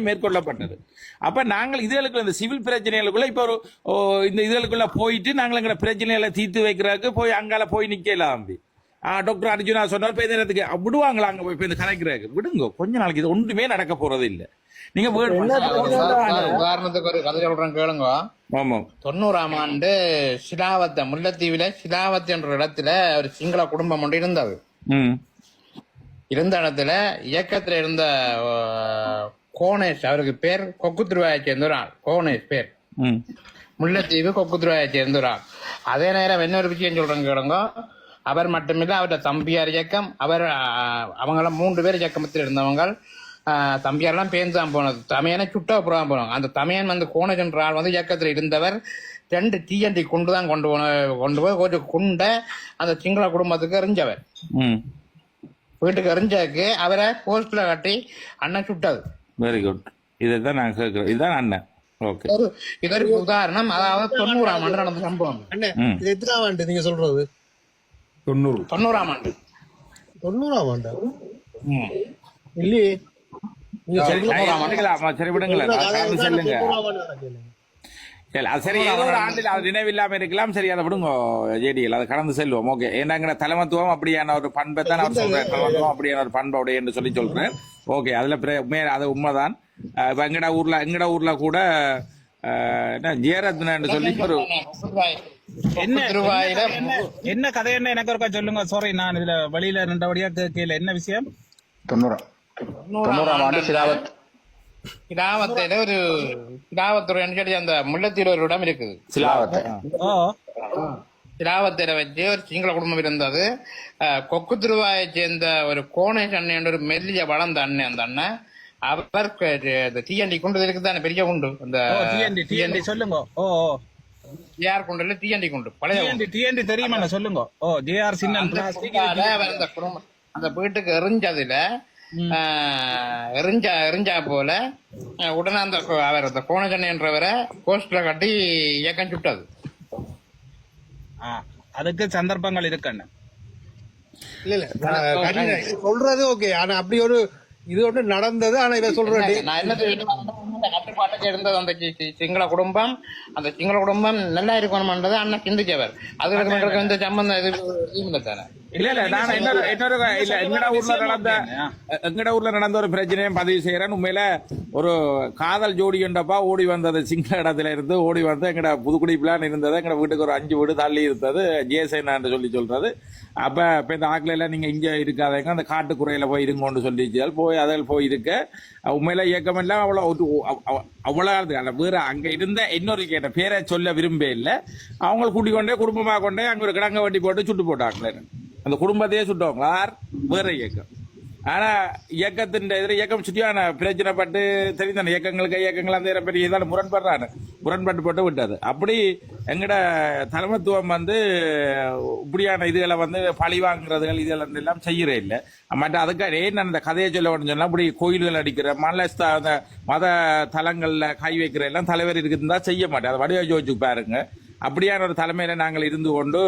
மேற்கொள்ளப்பட்டது. அப்ப நாங்கள் இதுகளுக்குள்ள இந்த சிவில் பிரச்சனைகளுக்குள்ள இப்ப ஒரு இந்த இதுகளுக்குள்ள போயிட்டு நாங்கள் எங்க பிரச்சனைகளை தீர்த்து வைக்கிறதுக்கு போய் அங்கால போய் நிக்கலாம். டாக்டர் அர்ஜுனா சொன்னார் பேசுறதுக்கு விடுவாங்களா அங்க போய் நினைக்கிறதுக்கு விடுங்க. கொஞ்ச நாளைக்கு இது ஒன்றுமே நடக்க போறது இல்ல. நீங்க உதாரணத்துக்கு ஒரு கதை சொல்றேன் கேளுங்க. 90ஆம் ஆண்டு சிலாவத்த முல்லைத்தீவுல சிலாவத் என்ற இடத்துல ஒரு சிங்கள குடும்பம் ஒன்று இருந்தது. இருந்த இடத்துல இயக்கத்துல இருந்த கோணேஷ், அவருக்கு பேர் கொக்குத்துருவாயை சேர்ந்த ஒரு ஆள். கோணேஷ் பேர், முல்லைத்தீவு கொக்குத்துருவாயை சேர்ந்த ஒரு ஆள். அதே நேரம் என்ன ஒரு விஷயம் சொல்றேன் கேளுங்க. அவர் மட்டுமில்ல, அவருடைய தம்பியார் இயக்கம், அவங்களாம் 3 பேர் இயக்கமத்தில் இருந்தவங்க. தம்பியாரெல்லாம் பேர்ந்துதான் போனது. தமையனை சுட்ட புறம் போனவங்க. அந்த தமையன் வந்து கோணேஷ் என்ற ஆள் வந்து இயக்கத்தில் இருந்தவர். 2 TNT கொண்டு தான் கொண்டு போய் கொஞ்சம் குண்டை அந்த சிங்கள குடும்பத்துக்கு எறிஞ்சவர். வீட்டுக்கு எறிஞ்சாக்கு அவரை போஸ்ட்ல கட்டி அண்ணன் சுட்டது. Very good. இதான் நான் கேட்கிறேன். இதுதான் அண்ணன். ஓகே, இதற்கு உதாரணம். அதாவது 90ஆம் ஆண்டு நடந்த சம்பவம். இது எத்தனாம் ஆண்டு நீங்க சொல்றது? 90ஆம் ஆண்டு. 90ஆம் ஆண்டா? இல்லையே. சரி விடுங்களேன், சொல்லுங்க. சரி, ஏதோ ஒரு ஆண்டில் அது நினைவில்லாம இருக்கலாம். சரி, அதை விடுங்க ஜேடிஎல், அதை கடந்து செல்வோம். ஓகே, ஏன்னா தலைமத்துவம் அப்படியான ஒரு பண்பை தான் அவர் சொல்றேன். தலைமத்துவம் அப்படியான ஒரு பண்புடைய என்று சொல்றேன். ஓகே, அதுல அது உண்மைதான். இப்ப எங்கட ஊர்ல கூட ஜெயரத்னு சொல்லி ஒரு என்ன கதை, என்ன எனக்கு ஒருக்கா சொல்லுங்க. சாரி, நான் இதுல வழியில 2 கேட்கல. என்ன விஷயம்? 90ஆம் ஆண்டு சிலாவத்தில ஒரு சிலாவத்துறை அந்த முல்லைத்தீவு ஒரு இடம் இருக்குது. சிலாவத்தில வச்சு ஒரு சிங்கள குடும்பம் இருந்தது. கொக்குத்துருவாயை சேர்ந்த ஒரு கோணேஷ் அண்ணன், ஒரு மெல்லிய வளர்ந்த அண்ணன். அந்த அண்ணன் அவர் TNT குண்டு இருக்குதானே, பெரிய குண்டு. அந்த TNT சொல்லுங்க. JR குண்டு இல்ல, TNT குண்டு, பழைய TNT தெரியுமா சொல்லுங்க. JR சின்ன அந்த வீட்டுக்கு எறிஞ்சதுல எரிஞ்சா போல உடனே அவர் அந்த கோணஜன் என்றவரை போஸ்ட்ல கட்டி இயக்கம் சுட்டது. அதுக்கு சந்தர்ப்பங்கள் இருக்குன்னு இல்ல சொல்றது. ஓகே, ஆனா அப்படி ஒரு இது ஒன்று நடந்தது. ஆனா இதை சொல்றேன், நான் என்ன கட்டுப்பாட்டுக்கு இருந்தது அந்த சிங்கள குடும்பம். அந்த சிங்கள குடும்பம் நல்லா இருக்கணும்ன்றது அண்ணன் சிந்திச்சவர். அதுக்கு இந்த சம்பந்தம் இது தானே. எங்கட ஊர்ல நடந்த ஒரு பிரச்சனையும் பதிவு செய்யறேன். உண்மையில ஒரு காதல் ஜோடி என்றப்பா ஓடி வந்தது சிங்கள இடத்துல இருந்து ஓடி வந்து எங்கட புதுக்குடி பிளான் இருந்தது. எங்கட வீட்டுக்கு ஒரு 5 வீடு தள்ளி இருந்தது. ஜேசேனா சொல்றது. அப்ப இப்ப இந்த ஆக்ல எல்லாம் நீங்க இங்க இருக்காதங்க, அந்த காட்டுக்குறையில போய் இருங்கன்னு சொல்லிச்சால் போய் அதில் போய் இருக்க. உண்மையில இயக்கம் எல்லாம் அவ்வளவு வேற அங்க இருந்த இன்னொரு கேட்ட பேரை சொல்ல விரும்ப இல்லை. அவங்களை கூட்டிக் கொண்டே குடும்பமா கொண்டே அங்க ஒரு கிடங்க வட்டி போட்டு சுட்டு போட்டாங்களே. அந்த குடும்பத்தையே சுட்டவங்க வேற இயக்கம். ஆனா இயக்கத்தின் எதிர இயக்கம் சுற்றியான பிரச்சனைப்பட்டு தெரிந்த இயக்கங்கள் அந்த பெரிய இதான முரண்பட்டு போட்டு விட்டது. அப்படி எங்கட தலைமத்துவம் வந்து இப்படியான இதுகளை வந்து பழி வாங்குறதுகள் இதெல்லாம் எல்லாம் செய்யறே இல்லை. மற்ற அதுக்காக நான் இந்த கதையை சொல்ல சொன்னா இப்படி கோயில்கள் அடிக்கிற மத தலங்கள்ல கை வைக்கிற எல்லாம் தலைவர் இருக்குதுன்னு தான் செய்ய மாட்டேன். அதை வடிவ யோசிச்சு பாருங்க. அப்படியான ஒரு தலைமையில நாங்கள் இருந்து கொண்டு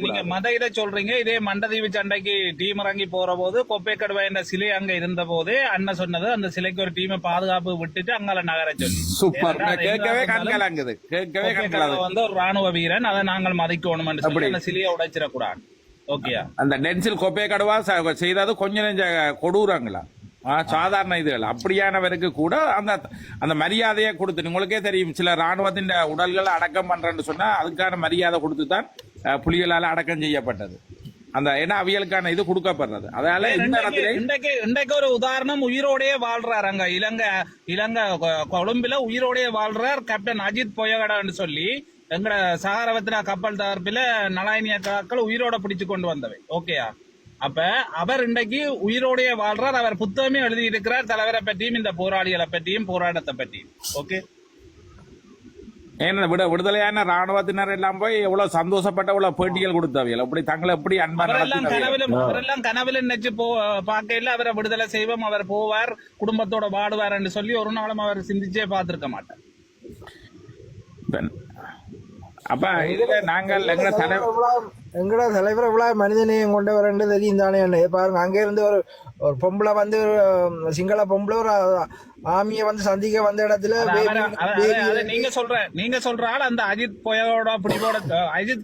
நீங்க மத இதை சொல்றீங்க. இதே மண்டதீவு சண்டைக்கு டீம் இறங்கி போற போது கொப்பைக்கடுவா என்ற சிலை அங்க இருந்த போதே அண்ணன் சொன்னது அந்த சிலைக்கு ஒரு டீமை பாதுகாப்பு விட்டுட்டு அங்கால நகர சொல்லி. சூப்பர், கேட்கவே கண்கலங்குது. வந்து ஒரு ராணுவ வீரன், அதை நாங்கள் மதிக்கணும் அந்த சிலையை உடைச்சிடக்கூடாது. ஓகே, அந்த டென்சில் கொப்பைக்கடுவா செய்தது கொஞ்சம் கொடூரங்களா சாதாரண இதுகள். அப்படியானவருக்கு கூட அந்த மரியாதையை கொடுத்து, உங்களுக்கே தெரியும் சில ராணுவத்தின் உடல்களை அடக்கம் பண்றேன்னு சொன்னா அதுக்கான மரியாதை கொடுத்து தான் புலிகளால் அடக்கம் செய்யப்பட்டது. அந்த ஏன்னா அவியலுக்கான இது கொடுக்கப்படுறது. அதனால இன்றைக்கு ஒரு உதாரணம், உயிரோடய வாழ்றாரு அங்க இலங்கை கொழும்புல உயிரோடய வாழ்றார் கேப்டன் அஜித் பொயகடான்னு சொல்லி எங்கட சகாரவத்தினா கப்பல் தகர்ப்பில நலாயனியாக்கள் உயிரோட பிடிச்சு கொண்டு வந்தவை. ஓகேயா? அப்ப அவர் இன்றைக்கு உயிரோடைய வாழ்றார். அவர் புத்தகமே எழுதி இருக்கிறார் தலைவரை பற்றியும் இந்த போராளிகளை பற்றியும் போராட்டத்தை பற்றியும். ஓகே, ஏன்னா விடுதலையான ராணுவத்தினர் எல்லாம் போய் எவ்வளவு சந்தோஷப்பட்ட எவ்வளவு பேட்டிகள் கொடுத்தவையில் அப்படி தங்களை எப்படி அவரெல்லாம் கனவுல நினைச்சு பார்க்கல அவரை விடுதலை செய்வோம், அவர் போவார் குடும்பத்தோட வாடுவார் என்று சொல்லி ஒரு நாளும் அவர் சிந்திச்சே பார்த்திருக்க மாட்டார். அப்ப இதுல நாங்கள் எங்கட தலைவர் இவ்வளவு மனிதனையும் கொண்டவர் என்று தெரியும் தானே. பாருங்க, அங்க இருந்து ஒரு பொம்பளை வந்து சிங்கள பொம்பளை ஒரு ஆமிய வந்து சந்திக்க வந்த இடத்துல நீங்க சொல்ற ஆள் அந்த அஜித்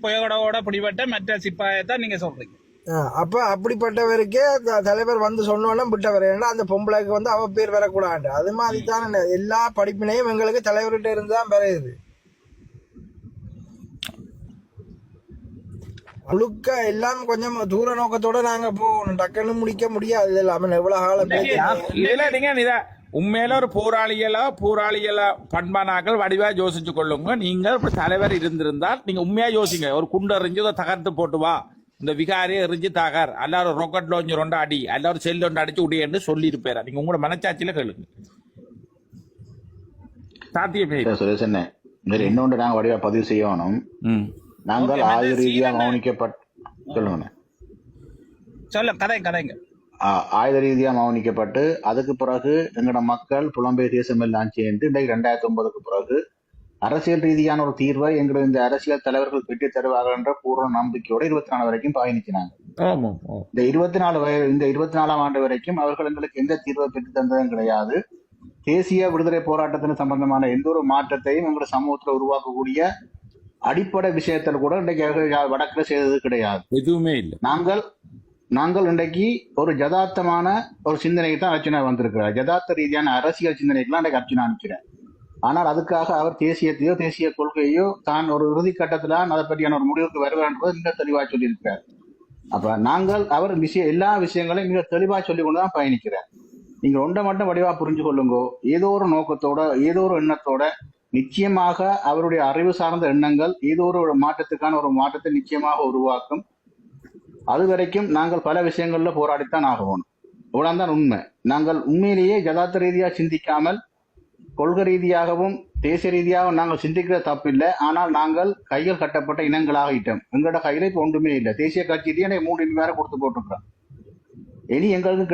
பொயகோட பிடிபட்ட மற்ற சிப்பாயத்தான் நீங்க சொல்றீங்க. அப்ப அப்படிப்பட்டவருக்கே தலைவர் வந்து சொன்னோன்னா விட்டவர். ஏன்னா அந்த பொம்பளைக்கு வந்து அவ பேர் வரக்கூடாது. அது மாதிரி தான் எல்லா படிப்பினையும் எங்களுக்கு தலைவர்கிட்ட இருந்துதான் பெறையுது. முழுக்க எல்லாம் கொஞ்சம் தூர நோக்கத்தோட நாங்க போகணும். டக்குன்னு முடிக்க முடியாது. இல்லாம எவ்வளவு காலம் நீங்க உண்மையில ஒரு போராளிகள பண்பானாக்கள் வடிவா யோசிச்சு கொள்ளுங்க. நீங்க தலைவர் இருந்திருந்தால் நீங்க உண்மையா யோசிங்க. ஒரு குண்டு எறிஞ்சு தகர்த்து போட்டு வா, இந்த விகாரியை எரிஞ்சு தகர், எல்லாரும் ரொக்கெட் லான்ச் 2 அடி, எல்லாரும் செல் 2 அடிச்சு உடையன்னு சொல்லியிருப்பேன். நீங்க உங்களோட மனச்சாட்சியில கேளுங்க. சாத்தியமே இன்னொன்று நாங்க வடிவா பதிவு செய்யணும். நாங்கள் ஆயுத ரீதியா ஆயுத ரீதியா மௌனிக்கப்பட்டு அதுக்கு பிறகு எங்களோட மக்கள் புலம்பெயர் தேசம் எல்லாம் சேர்ந்து இன்றைக்கு 2009 பிறகு அரசியல் ரீதியான ஒரு தீர்வை எங்களோட இந்த அரசியல் தலைவர்கள் பெற்று தருவார்கள் என்ற பூர்வ நம்பிக்கையோட 24 வரைக்கும் பயணிச்சினாங்க. இந்த 24ஆம் ஆண்டு வரைக்கும் அவர்கள் எங்களுக்கு எந்த தீர்வை பெற்று தந்ததும் கிடையாது. தேசிய விடுதலை போராட்டத்தின் சம்பந்தமான எந்த ஒரு மாற்றத்தையும் எங்களோட சமூகத்துல உருவாக்கக்கூடிய அடிப்படை விஷயத்தில் கூட இன்றைக்கு வடக்குல செய்தது கிடையாது. எதுவுமே இல்லை. நாங்கள் இன்றைக்கு ஒரு யதார்த்தமான ஒரு சிந்தனைக்கு தான் அர்ச்சனா வந்திருக்கிறார். யதார்த்த ரீதியான அரசியல் சிந்தனைக்கெல்லாம் இன்றைக்கு அர்ச்சனா அனுப்பிக்கிறேன். ஆனால் அதுக்காக அவர் தேசியத்தையோ தேசிய கொள்கையோ தான் ஒரு இறுதி கட்டத்துல அதை பற்றியான ஒரு முடிவுக்கு வருவார் என்பதை மிக தெளிவா சொல்லியிருக்கிறார். அப்ப நாங்கள் அவர் எல்லா விஷயங்களையும் மிக தெளிவா சொல்லி கொண்டுதான் பயணிக்கிறார். நீங்க ஒன்றை மட்டும் வடிவா புரிஞ்சு கொள்ளுங்கோ. ஏதோ ஒரு நோக்கத்தோட ஏதோ ஒரு எண்ணத்தோட நிச்சயமாக அவருடைய அறிவு சார்ந்த எண்ணங்கள் ஏதோ ஒரு மாற்றத்துக்கான ஒரு மாற்றத்தை நிச்சயமாக உருவாக்கும். அது வரைக்கும் நாங்கள் பல விஷயங்கள்ல போராடித்தான் ஆகணும். இவ்வளவுதான் உண்மை. நாங்கள் உண்மையிலேயே யதார்த்த ரீதியா சிந்திக்காமல் கொள்கை ரீதியாகவும் தேசிய ரீதியாகவும் நாங்கள் சிந்திக்கிற தப்பில்லை. ஆனால் நாங்கள் கையில் கட்டப்பட்ட இனங்களாகிட்டோம். எங்களோட கையில இப்ப ஒன்றுமே இல்லை. தேசிய கட்சியிலேயே 3 வேற கொடுத்து போட்டிருக்கிறோம். இனி எங்களுக்கு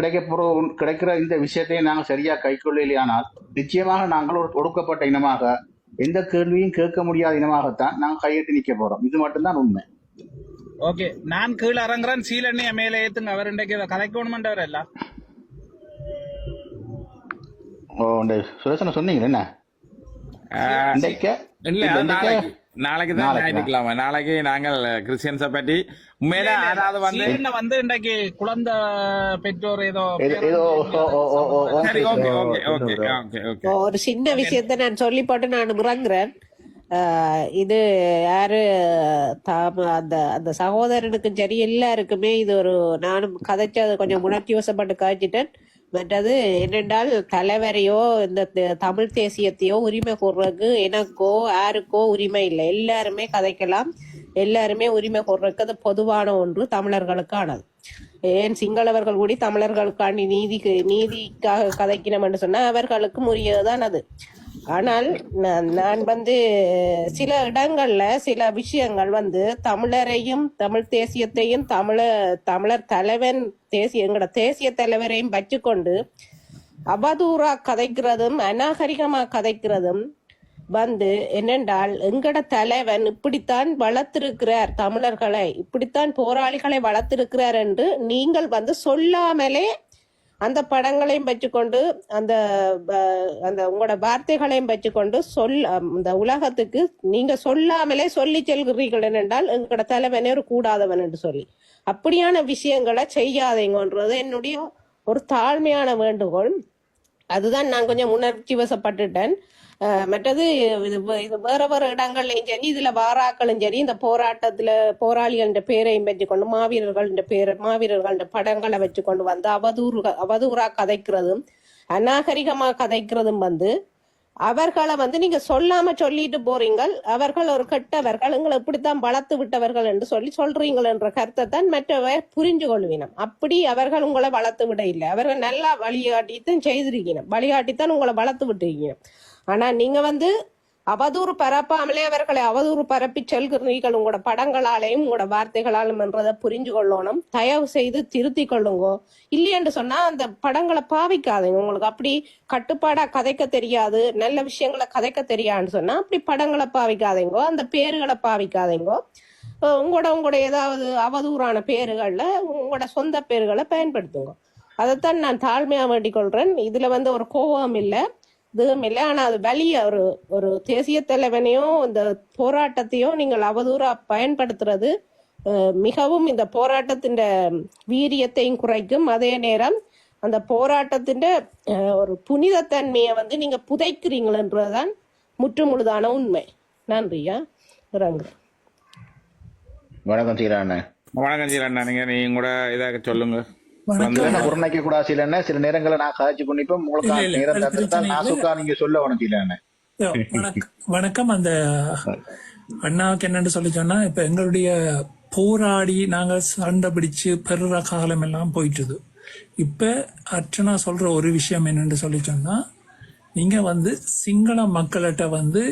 கிடைக்கிற இந்த விஷயத்தையும் நாங்கள் சரியா கைக்கொள்ளலையானால் நிச்சயமாக நாங்கள் ஒரு ஒடுக்கப்பட்ட இனமாக, எந்த கேள்வியும் கேட்க முடியாத இனமாகத்தான் நாங்கள் கையெட்டு நிக்க போறோம். இது மட்டும்தான் உண்மை. ஓகே, நான் கீழே இறங்குறேன். சீலண்ணிய மேலே ஏத்துங்க. அவர் இன்றைக்கு கலைக்கணுமென்றவர் எல்லாம் சுரேசன சொன்னீங்க என்ன? நாளைக்கு நாங்கள் கிறிஸ்டியன்ஸை பற்றி உண்மையில அதாவது வந்து இன்றைக்கு குழந்தை பெற்றோர் ஏதோ ஒரு சின்ன விஷயத்த நான் சொல்லி போட்டு நான் முறங்குறேன். இது யாரு அந்த சகோதரனுக்கும் சரி எல்லாருக்குமே இது ஒரு நானும் கதைச்சு அதை கொஞ்சம் உணர்ச்சி வசப்பட்டு காய்ச்சிட்டேன். மற்றது என்னென்றால் தலைவரையோ இந்த தமிழ் தேசியத்தையோ உரிமை கூறுறதுக்கு எனக்கோ யாருக்கோ உரிமை இல்லை. எல்லாருமே கதைக்கலாம், எல்லாருமே உரிமை கூறுறதுக்கு அது பொதுவான ஒன்று, தமிழர்களுக்கானது. ஏன் சிங்களவர்கள் கூடி தமிழர்களுக்காண்டி நீதிக்காக கதைக்கணும் என்று சொன்னா அவர்களுக்கும் உரியதுதான் அது. ஆனால் நான் வந்து சில இடங்கள்ல சில விஷயங்கள் வந்து தமிழரையும் தமிழ் தேசியத்தையும் தமிழர் தலைவன் எங்களோட தேசிய தலைவரையும் வச்சுக்கொண்டு அவதூறா கதைக்கிறதும் அநாகரிகமா கதைக்கிறதும் வந்து என்னென்றால் எங்கட தலைவன் இப்படித்தான் வளர்த்திருக்கிறார், தமிழர்களை இப்படித்தான் போராளிகளை வளர்த்திருக்கிறார் என்று நீங்கள் வந்து சொல்லாமலே அந்த படங்களையும் வச்சுக்கொண்டு அந்த உங்களோட வார்த்தைகளையும் வச்சுக்கொண்டு இந்த உலகத்துக்கு நீங்க சொல்லாமலே சொல்லி செல்கிறீர்கள் என்றால் எங்களோட தலைவனே ஒரு கூடாதவன் என்று சொல்லி அப்படியான விஷயங்களை செய்யாதீங்கன்றது என்னுடைய ஒரு தாழ்மையான வேண்டுகோள். அதுதான் நான் கொஞ்சம் உணர்ச்சி வசப்பட்டுட்டேன். மற்றது இது வேற வேற இடங்கள்லையும் சரி, இதுல வாராக்களும் சரி, இந்த போராட்டத்துல போராளிகள பேரையும் வச்சுக்கொண்டு மாவீரர்கள படங்களை வச்சுக்கொண்டு வந்து அவதூறா கதைக்கிறதும் அநாகரிகமா கதைக்கிறதும் வந்து அவர்களை வந்து நீங்க சொல்லாம சொல்லிட்டு போறீங்கள். அவர்கள் ஒரு கெட்டவர்கள், எங்களை இப்படித்தான் வளர்த்து விட்டவர்கள் என்று சொல்றீங்கள் என்ற கருத்தை தான் மற்றவர் புரிஞ்சு கொள்வினம். அப்படி அவர்கள் உங்களை வளர்த்து விட இல்லை. அவர்கள் நல்லா வழிகாட்டித்தான் செய்திருக்கணும், வழிகாட்டித்தான் உங்களை வளர்த்து விட்டுருக்கணும். ஆனா நீங்க வந்து அவதூறு பரப்பாமலே அவர்களை அவதூறு பரப்பி செல்கிறீர்கள் உங்களோட படங்களாலேயும் உங்களோட வார்த்தைகளாலும் என்றதை புரிஞ்சு கொள்ளணும். தயவு செய்து திருத்தி கொள்ளுங்க. இல்லையென்று சொன்னா அந்த படங்களை பாவிக்காதீங்க. உங்களுக்கு அப்படி கட்டுப்பாடா கதைக்க தெரியாது, நல்ல விஷயங்களை கதைக்க தெரியாதுன்னு சொன்னா அப்படி படங்களை பாவிக்காதீங்கோ, அந்த பேர்களை பாவிக்காதீங்கோ. உங்களோட ஏதாவது அவதூறான பேர்கள்ல உங்களோட சொந்த பேர்களை பயன்படுத்துங்க. அதைத்தான் நான் தாழ்மையா வேண்டிக் கொள்றேன். இதுல ஒரு கோபம் இல்லை, இதுவும் இல்லை. ஆனா அது வலிய ஒரு தேசிய தலைவனையும் இந்த போராட்டத்தையும் நீங்கள் அவதூறா பயன்படுத்துறது மிகவும் இந்த போராட்டத்தின் வீரியத்தையும் குறைக்கும். அதே நேரம் அந்த போராட்டத்தின் ஒரு புனிதத்தன்மையை நீங்க புதைக்கிறீங்களன்றதுதான் முற்றுமுழுதான உண்மை. நன்றியா. இறங்குறேன். வணக்கம் சீராண்ணே. வணக்கம் சீரண்ணா, நீங்க கூட இதாக சொல்லுங்க. புறநாய்க்க கூடாது சீலண்ணே. சில நேரங்களை நான் காய்ச்சி கொண்டிப்பேன். உங்களுக்கு நேரம் தந்துட்டால் நாசுக்கா நீங்க சொல்ல வேணும் சீலண்ணே. வணக்கம். அந்த அண்ணாவுக்கு என்னன்னு சொல்லி சொன்னா, இப்ப எங்களுடைய போராடி நாங்க சண்டை பிடிச்சு பெருற காலம் எல்லாம் போயிட்டுது. இப்ப அர்ச்சனா சொல்ற ஒரு விஷயம் என்னன்னு சொல்லி சொன்னா, நீங்க சிங்கள மக்கள்கிட்ட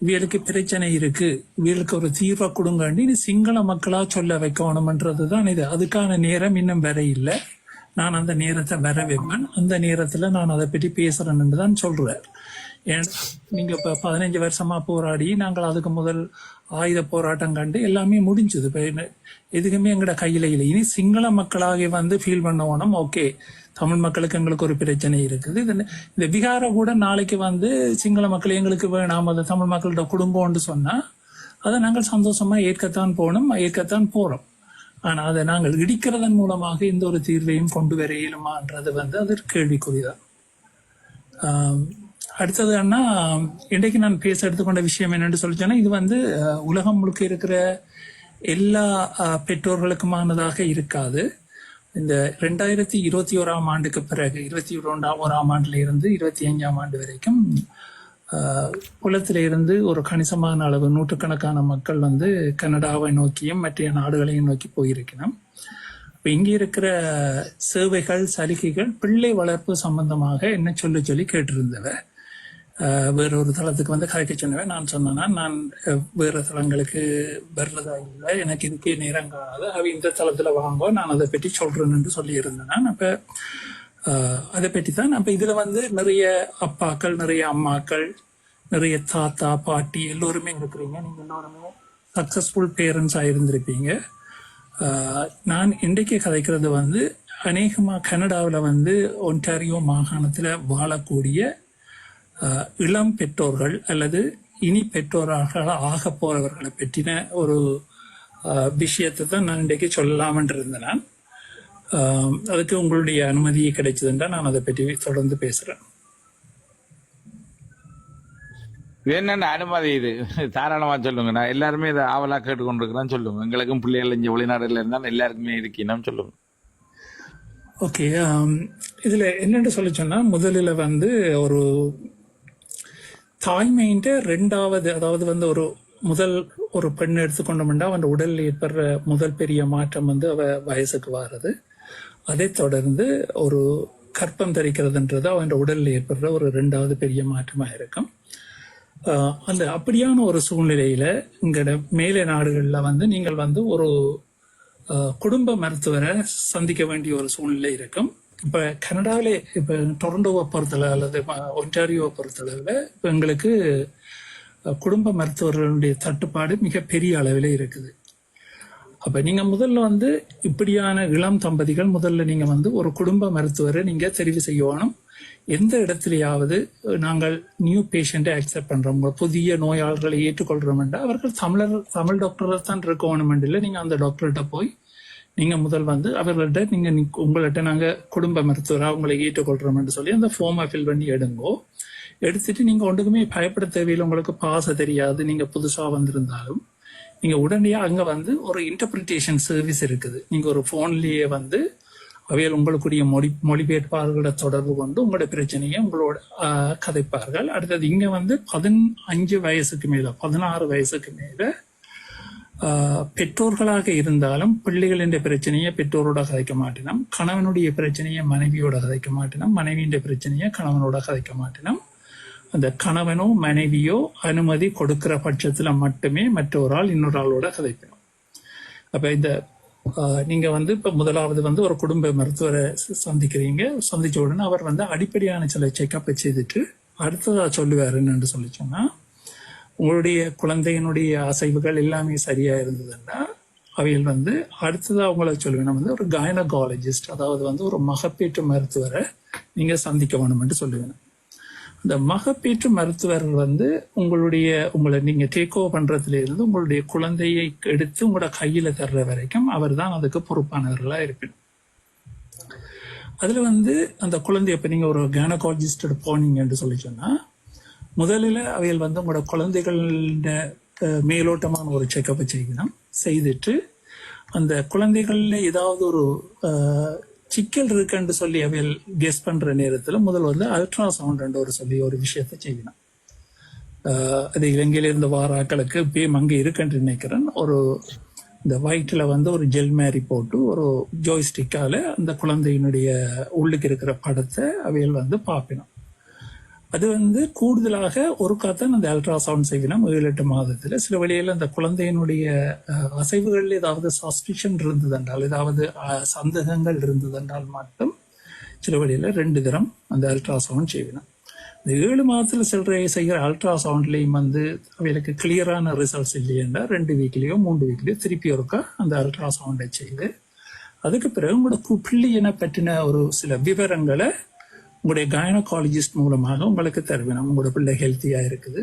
இவளுக்கு பிரச்சனை இருக்கு, இவளுக்கு ஒரு தீர்வை கொடுங்கன்னு நீ சிங்கள மக்களா சொல்ல வைக்கணும்ன்றதுதான் இது. அதுக்கான நேரம் இன்னும் வர இல்லை. நான் அந்த நேரத்தை வர வைப்பேன். அந்த நேரத்துல நான் அதை பற்றி பேசுறேன்னு தான் சொல்றேன். நீங்க இப்ப 15 வருஷமா போராடி நாங்கள் அதுக்கு முதல் ஆயுத போராட்டம் கண்டு எல்லாமே முடிஞ்சது. இப்ப எதுக்குமே எங்கட கையில இல்லை. இனி சிங்கள மக்களாக ஃபீல் பண்ணணும். ஓகே, தமிழ் மக்களுக்கு எங்களுக்கு ஒரு பிரச்சனை இருக்குது. இந்த விகார கூட நாளைக்கு சிங்கள மக்கள் எங்களுக்கு வேணாம், அது தமிழ் மக்களோட குடும்பம்னு சொன்னா அதை நாங்கள் சந்தோஷமா ஏற்கத்தான் போகணும், ஏற்கத்தான் போறோம். ஆனா அதை நாங்கள் இடிக்கிறதன் மூலமாக இந்த ஒரு தீர்வையும் கொண்டு வர இயலுமான்றது அது ஒரு கேள்விக்குறிதான். அடுத்தது அண்ணா, இன்றைக்கு நான் பேச எடுத்துக்கொண்ட விஷயம் என்னன்னு சொல்லிச்சேன்னா, இது உலகம் முழுக்க இருக்கிற எல்லா பெற்றோர்களுக்குமானதாக இருக்காது. இந்த 2021ஆம் ஆண்டுக்கு பிறகு 21ஆம் ஆண்டுல இருந்து 25ஆம் ஆண்டு வரைக்கும் புலத்தில இருந்து ஒரு கணிசமான அளவு நூற்றுக்கணக்கான மக்கள் கனடாவை நோக்கியும் மற்ற நாடுகளையும் நோக்கி போயிருக்கணும். இப்ப இங்க இருக்கிற சேவைகள் சலுகைகள் பிள்ளை வளர்ப்பு சம்பந்தமாக என்ன சொல்லி கேட்டிருந்தவ. வேறொரு தளத்துக்கு கதைக்க சொன்னவன். நான் சொன்னேன்னா, நான் வேற தளங்களுக்கு வர்றதா இல்லை, எனக்கு இதுக்கே நேரம் காணாது, அவ இந்த தளத்துல வாங்க, நான் அதை பற்றி சொல்றேன்னு சொல்லி இருந்தேன். அப்ப அதை பற்றி தான். அப்ப இதுல நிறைய அப்பாக்கள், நிறைய அம்மாக்கள், நிறைய தாத்தா பாட்டி எல்லோருமே இருக்கிறீங்க. நீங்க எல்லோருமே சக்சஸ்ஃபுல் பேரண்ட்ஸ் ஆயிருந்திருப்பீங்க. நான் இன்றைக்கு கதைக்கிறது அநேகமா கனடாவில் ஒன்டாரியோ மாகாணத்துல வாழக்கூடிய இளம் பெற்றோர்கள் அல்லது இனி பெற்றோராக ஆக போறவர்களை பற்றின ஒரு விஷயத்தை தான் நான் இன்றைக்கு சொல்லலாம்னு இருந்தேன். நான் அதுக்கு உங்களுடைய அனுமதி கிடைச்சதுன்றா நான் அதை பற்றி தொடர்ந்து பேசுறேன். என்னென்ன அனுமதி? இது தாராளமா சொல்லுங்க. நான் எல்லாருமே இதை ஆவலா கேட்டுக்கொண்டிருக்கிறேன். சொல்லுங்க. எங்களுக்கும் பிள்ளைகள் இங்க வெளிநாடுல இருந்தாலும் எல்லாருக்குமே இருக்கணும். சொல்லுங்க. ஓகே. இதுல என்னன்னு சொல்லி சொன்னா, முதலில் ஒரு தாய்மையின் ரெண்டாவது, அதாவது ஒரு பெண் எடுத்துக்கொண்டோம்னா அவன் உடலில் ஏற்படுற முதல் பெரிய மாற்றம் அவ வயசுக்கு வாரது. அதை தொடர்ந்து ஒரு கற்பம் தரிக்கிறதுன்றது அவன் உடலில் ஏற்படுற ஒரு 2வது பெரிய மாற்றமா இருக்கும். அந்த அப்படியான ஒரு சூழ்நிலையில இங்க மேலை நாடுகள்ல நீங்கள் ஒரு குடும்ப மருத்துவரை சந்திக்க வேண்டிய ஒரு சூழ்நிலை இருக்கும். இப்ப கனடாவிலே இப்ப டொரண்டோவை பொறுத்தளவு அல்லது ஒன்டாரியோவை பொறுத்தளவுல இப்ப எங்களுக்கு குடும்ப மருத்துவர்களுடைய தட்டுப்பாடு மிக பெரிய அளவில் இருக்குது. அப்ப நீங்க முதல்ல இப்படியான இளம் தம்பதிகள் முதல்ல நீங்க ஒரு குடும்ப மருத்துவரை நீங்க தெரிவு செய்யணும். எந்த இடத்துலயாவது நாங்கள் நியூ பேஷண்ட்டை அக்செப்ட் பண்றோம், புதிய நோயாளர்களை ஏற்றுக்கொள்றோம் என்றால் அவர்கள் தமிழ் டாக்டர் தான் இருக்கணும் இல்லை. நீங்க அந்த டாக்டர்கிட்ட போய் நீங்க முதல் அவர்கள்ட்ட நீங்க உங்கள்கிட்ட நாங்க குடும்ப மருத்துவராக உங்களை ஏற்றுக்கொள்றோம் என்று சொல்லி அந்த ஃபார்மை ஃபில் பண்ணி எடுத்துட்டு நீங்க ஒன்றுக்குமே பயப்பட தேவையில்லை. உங்களுக்கு பாச தெரியாது, நீங்க புதுசா வந்திருந்தாலும் நீங்க உடனடியா அங்க ஒரு இன்டர்பிரிட்டேஷன் சர்வீஸ் இருக்குது. நீங்க ஒரு போன்லயே அவையில் உங்களுக்குரிய மொழிபெயர்ப்பாளர்களை தொடர்பு கொண்டு உங்களோட பிரச்சனையை உங்களோட கதைப்பார்கள். அடுத்தது இங்க 15 வயசுக்கு மேல 16 வயசுக்கு மேல பெற்றோர்களாக இருந்தாலும் பிள்ளைகளின் பிரச்சனையை பெற்றோரோட கதைக்க மாட்டினோம், கணவனுடைய பிரச்சனையை மனைவியோட கதைக்க மாட்டினோம், மனைவியின் பிரச்சனையை கணவனோட கதைக்க மாட்டினோம். அந்த கணவனோ மனைவியோ அனுமதி கொடுக்கிற பட்சத்துல மட்டுமே மற்றொரு இன்னொரு ஆளோட கதைக்கணும். அப்ப இந்த நீங்க இப்ப முதலாவது ஒரு குடும்ப மருத்துவரை சந்திக்கிறீங்க. சந்திச்ச உடனே அவர் அடிப்படையான சில செக்கப்பை செய்துட்டு அடுத்ததா சொல்லுவாருன்னு சொல்லி சொன்னா, உங்களுடைய குழந்தையினுடைய அசைவுகள் எல்லாமே சரியா இருந்ததுன்னா அவையில் வந்து அடுத்தது அவங்கள சொல்லுவேன் வந்து ஒரு கைனகாலஜிஸ்ட், அதாவது வந்து ஒரு மகப்பேற்று மருத்துவரை நீங்க சந்திக்க வேணும்னு சொல்லுவேன். இந்த மகப்பேற்று மருத்துவர் வந்து உங்களை நீங்க டேக் ஓவர் பண்றதுல இருந்து உங்களுடைய குழந்தையை எடுத்து உங்களோட கையில தர்ற வரைக்கும் அவர் தான் அதுக்கு பொறுப்பானவர்களா இருப்பேன். அதுல வந்து அந்த குழந்தை இப்ப நீங்க ஒரு கைனகாலஜிஸ்ட் போனீங்கன்னு சொல்லி சொன்னா முதலில் அவையில் வந்து உங்களோட குழந்தைகளோட மேலோட்டமான ஒரு செக்கப்பை செய்யணும். செய்துட்டு அந்த குழந்தைகள்ல ஏதாவது ஒரு சிக்கல் இருக்குன்னு சொல்லி அவையில் கெஸ் பண்ற நேரத்துல முதல் வந்து அல்ட்ராசவுண்ட் ஒரு விஷயத்த செய்யணும். அது இலங்கையில இருந்து வாராக்களுக்கு பேம் அங்கே இருக்குன்னு நினைக்கிறேன். இந்த வயிற்றுல வந்து ஒரு ஜெல் மாதிரி போட்டு ஒரு ஜோய்ஸ்டிக்கால அந்த குழந்தையினுடைய உள்ளுக்கு இருக்கிற படத்தை அவையில் வந்து பார்க்கணும். அது வந்து கூடுதலாக ஒரு காத்தான் அந்த அல்ட்ராசவுண்ட் செய்யணும் 7-8 மாதத்துல. சில வழியில அந்த குழந்தையினுடைய அசைவுகள் ஏதாவது சஸ்பிஷன் இருந்ததென்றால், ஏதாவது சந்தேகங்கள் இருந்ததென்றால் மட்டும் சில வழியில 2 தரம் அந்த அல்ட்ராசவுண்ட் செய்யணும். இந்த 7 மாதத்துல செய்கிற அல்ட்ராசவுண்ட்லையும் வந்து அவைகளுக்கு கிளியரான ரிசல்ட்ஸ் இல்லையென்றா 2 வீக்லயோ 3 வீக்லயோ திருப்பி ஒருக்கா அந்த அல்ட்ராசவுண்டை செய்து அதுக்கு பிறகு உங்களோட பிள்ளையினை பற்றின ஒரு சில விவரங்களை உங்களுடைய கைனகாலஜிஸ்ட் மூலமாக உங்களுக்கு தருவேன். உங்களோட பிள்ளை ஹெல்த்தியா இருக்குது,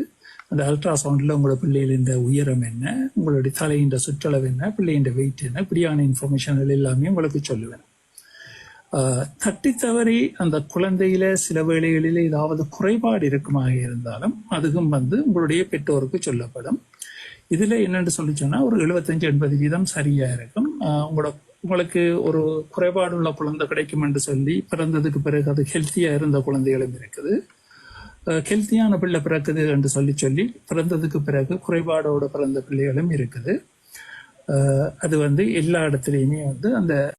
அந்த அல்ட்ராசவுண்ட்ல உங்களோட பிள்ளைகளின் உயரம் என்ன, உங்களுடைய தலையின் சுற்றளவு என்ன, பிள்ளையின் வெயிட் என்ன, இப்படியான இன்ஃபர்மேஷன்கள் எல்லாமே உங்களுக்கு சொல்லுவேன். தட்டி தவறி அந்த குழந்தையில சில வேளைகளில் ஏதாவது குறைபாடு இருக்குமாக இருந்தாலும் அதுவும் வந்து உங்களுடைய பெற்றோருக்கு சொல்லப்படும். இதுல என்னன்னு சொல்லி சொன்னா ஒரு 75-80% சரியா இருக்கும். உங்களுக்கு ஒரு குறைபாடு உள்ள குழந்தை கிடைக்கும் என்று சொல்லி பிறந்ததுக்கு பிறகு அது ஹெல்த்தியா இருந்த குழந்தைகளும் இருக்குது. ஹெல்த்தியான பிள்ளை பிறக்குது என்று சொல்லி பிறந்ததுக்கு பிறகு குறைபாடோட பிறந்த பிள்ளைகளும் இருக்குது. அது வந்து எல்லா இடத்துலையுமே வந்து அந்த